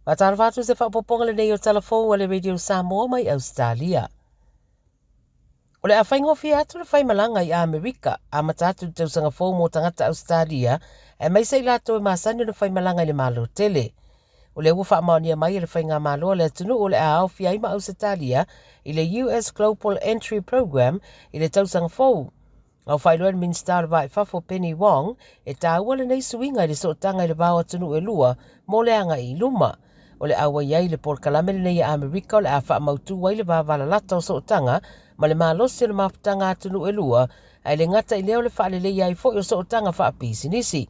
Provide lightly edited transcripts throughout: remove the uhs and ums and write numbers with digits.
Matara whātu se whapoponga le nei o telefou o le Radio Samoa mai Australia. O le a whaingofi atu le whaimalanga i Amerika, a matatu tausanga fōu mō tangata Australia, e mai sei lato e masani le whaimalanga i le malo tele. O le ua whaamaonia mai le whainga malo le tunu o le a au fia ima Australia i le US Global Entry Program i le tausanga fōu. Au whailoa le Minister le vai whafo Penny Wong e tāua le nei suinga i le sootanga i le vāua tunu e lua mō le anga i luma. O le awa iai le por kalame le nei Amerika o le a whaamautu wai le vāwala lata o sootanga ma le mālosi o le mafutanga atunu e lua ai le ngata i leo le whaalele iai fo i o sootanga whaapisinisi.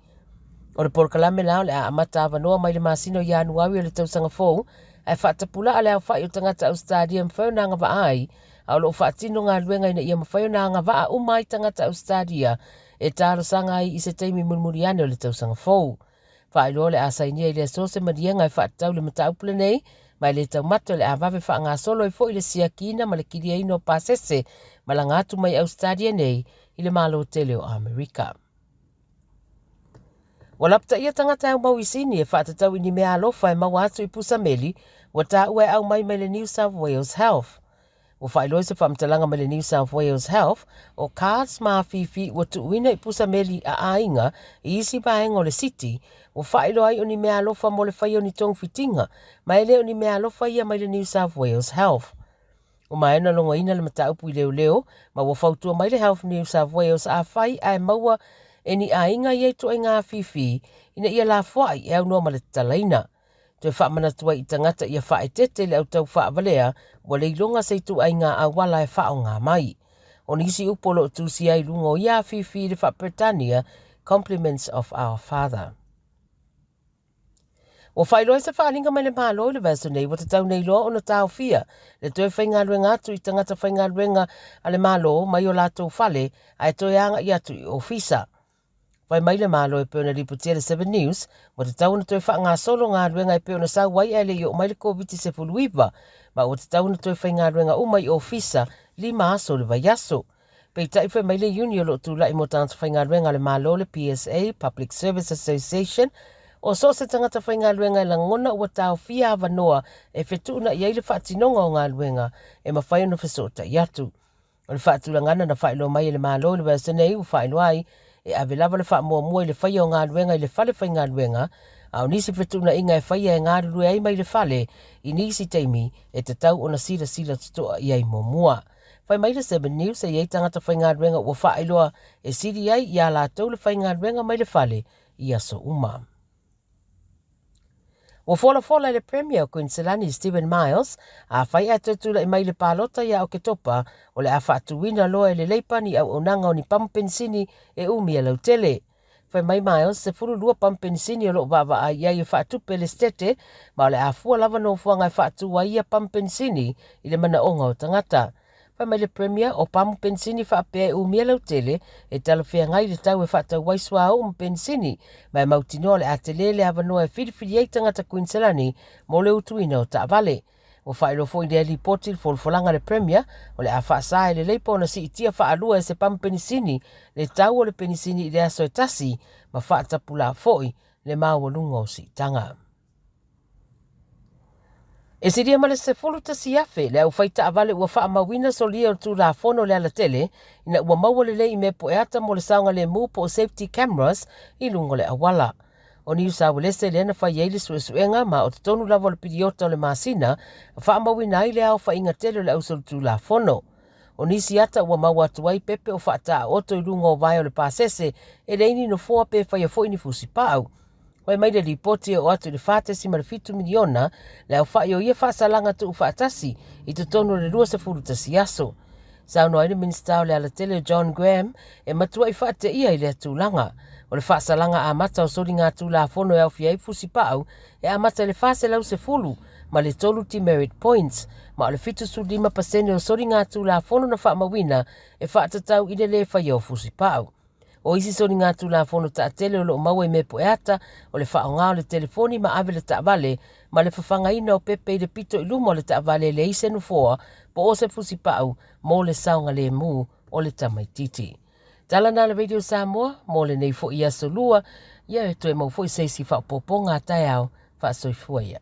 O le por kalame lao le a amata avanoa mai le masino i anuawi o le tausanga fōu ai whaatapula a le au whai o tangata Australia mwhaunanga wa ai au lo whaatino ngā luenga ina ia mwhaunanga wa a umai tangata Australia e tāro sanga ai i se teimi murmuriane o le tausanga fōu. Whaeloa le asainia i le asose marienga i whaatau le mataupule nei, mai le taumato le avawe wha ngā solo i fo i le siakina ma le kiria ino pasese ma la ngātu mai Australia nei i le malo tele o Amerika. Walapta ia tangata au mawisini e whaatatau ini mea alofa e mau atu i pusameli wa tā ue au mai le New South Wales Health. O whaeloa se whamtalanga mai le New South Wales Health o cards maa fifi wa tuuina i pusameli a ainga i isi paenga o le city o whaeloa ai o ni mea alofa mo le whai o ni tong fitinga mai le o ni mea alofa ia mai le New South Wales Health. O maena longa ina le mataupu i leo leo ma wa whautua mai le Health New South Wales a whai ai maua e ni ainga i eitu ai ngā fifi ina ia la whai e au noa ma le talaina. Te whaamanatua i tangata ia whae tete le au tau whaavalea wa le ilonga se tu ai ngā awala e whao ngā mai. O nisi upolo tu si ai lungo ia fifi le Britania Compliments of Our Father. O whaeloa se whaalinga mai le mālo le vaso nei wa te tau nei loa o na tau fia le toe whainga luenga atu i tangata whainga luenga a le mālo mai o lātou whale a e toe anga i atu i ofisa. Wai mai le malo e peona ripotia le 7 News, wa te tau na toi wha ngā solo ngā ruenga e peona sau wai ai le i o mai le COVID-19, ma o te tau na toi whai ngā ruenga umai o ofisa li maaso le vai aso. Pei tai whai mai le uni o lo tūla i mo tangata whai ngā ruenga le malo le PSA, Public Service Association, o so se tangata whai ngā ruenga i la ngona ua tau fia avanoa e whetuna i eile whaatinonga o ngā ruenga e mawhai ona whesota i atu. O le whaatulangana na whaelo mai le malo le vasenei u whaelo ai, e ave lava le wha mua i le whaia o ngā ruenga i le whale whai ngā ruenga, au nisi whetuna inga e whaia e ngā rurue ai mai le whale i nisi teimi e te tau o na sila tutoa i ai mua. Whai mai le 7 News e iei tangata whai ngā ruenga ua whaeloa e siri ai i a lātou le whai ngā ruenga mai le whale i aso uma. O fola le Premier o Queensland Stephen Miles a whai atutula i mai le pālota ia o ke topa o le a whaatuina loa e le leipani au onanga o ni pampensini e umi a lautele. Whai mai Miles se furu lua pampensini o lo wawa a iai e whaatupe le stete ma o le a fua lava no fuanga e whaatua ia pampensini i le mana onga o tangata. Whai mai le Premier o pamu pensini whaapea e umia lautele e talawhia ngai le tau e whaatau waisua au pensini mai mautino le atelele avanoa e whiriwhiri ei tangata Queenslandi mo le utuina o Taavale. O whaelo fo i le ripoti le folfolanga le Premier o le a whaasa e le leipo na si itia whaalua e se pamu pensini le tau o le pensini i le aso e tasi ma whaatapula foi le maua o si tanga. E siria male se fulu ta siafe le au whaita avale ua wha mawina solia o tū la fono le ala tele ina ua maua le lei me po eata mo le saunga le mu po safety cameras i lungo le awala. O New South Wales le ana whai eile suenga ma o te tonu lava le piriota o le masina wha mawina ai le au wha inga tele le ausol tū la fono. O nisi ata ua maua atuai pepe o whaata oto i lungo o vai o le pasese e reini no fua pe whai a fo ini fusi pau. Wai mai le ripoti o atu le whātesi ma le 5 miliona le au whai o ia whaasalanga tu whaatasi i te tonu le 2 aso. Sauno ai le Minister o le alatele John Graham e matua i whaate ia i le atulanga. O le whaasalanga a mata o sori ngā tū la fono e au fiai fusi pau e a mata le whaase lau se fulu ma le tolu ti merit points ma o le 5% o sori ngā tū la fono na whaamawina e whaatatau i le whai o fusi pau. O isi soni ngā tū la fono ta tele o lo maua i me po eata o le whao ngā o le telefoni ma ave le Taavale ma le whawhanga ina o pepe i le pito i lumo o le Taavale le ise nufoa po o se fusi pau mo le saunga le mu o le tamaititi. Tala na le Radio Samoa mo le nei fo i aso lua ia e toe mau fo i seisi whaopoponga tai au wha soifua ia.